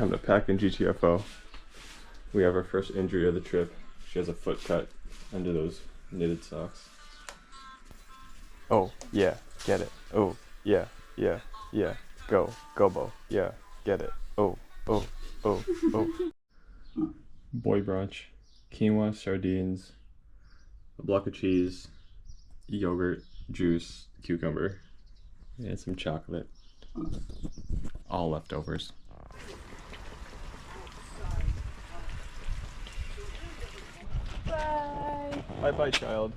Time to pack in GTFO. We have our first injury of the trip. She has a foot cut under those knitted socks. Oh, yeah, get it. Oh, yeah, yeah, yeah. Go, Bo. Yeah, get it. Oh. Boy brunch. Quinoa, sardines, a block of cheese, yogurt, juice, cucumber, and some chocolate. All leftovers. Bye. Bye, child.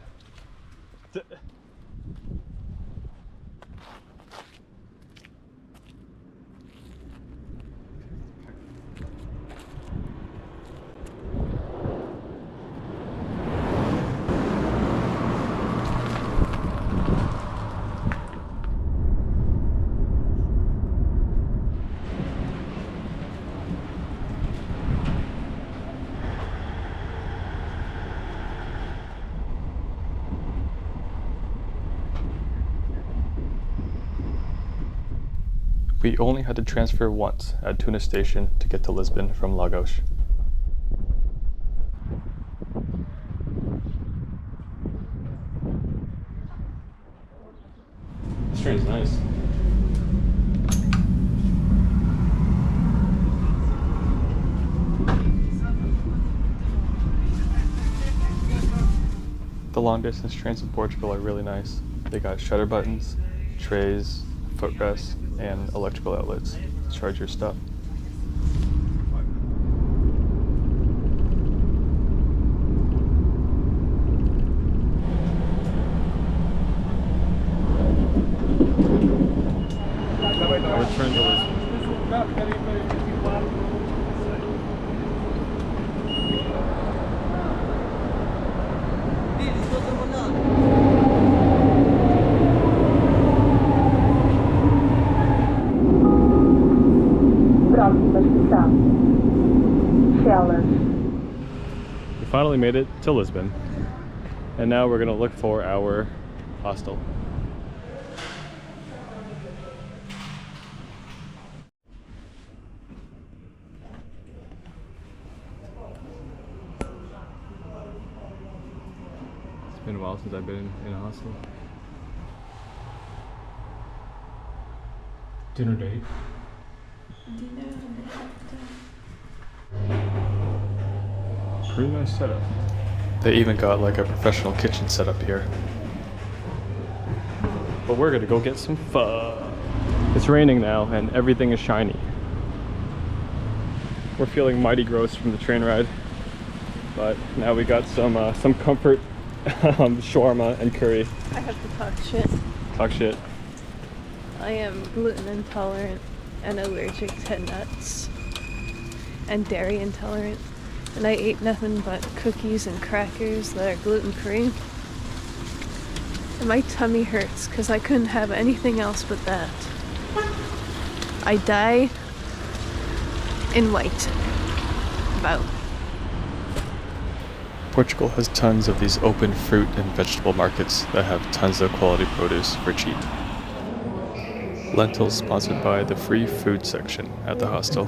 We only had to transfer once at Tuna Station to get to Lisbon from Lagos. This train's nice. The long distance trains in Portugal are really nice. They got shutter buttons, trays, footrests, and electrical outlets to charge your stuff. Return to Lisbon. We finally made it to Lisbon, and now we're gonna look for our hostel. It's been a while since I've been in a hostel. Dinner date. Pretty nice setup. They even got like a professional kitchen set up here. But we're gonna go get some pho. It's raining now and everything is shiny. We're feeling mighty gross from the train ride, but now we got some comfort shawarma and curry. I have to talk shit. Talk shit. I am gluten intolerant and allergic to nuts and dairy intolerant, and I ate nothing but cookies and crackers that are gluten-free, and my tummy hurts because I couldn't have anything else but that. I die in white. About. Portugal has tons of these open fruit and vegetable markets that have tons of quality produce for cheap. Lentils sponsored by the free food section at the hostel.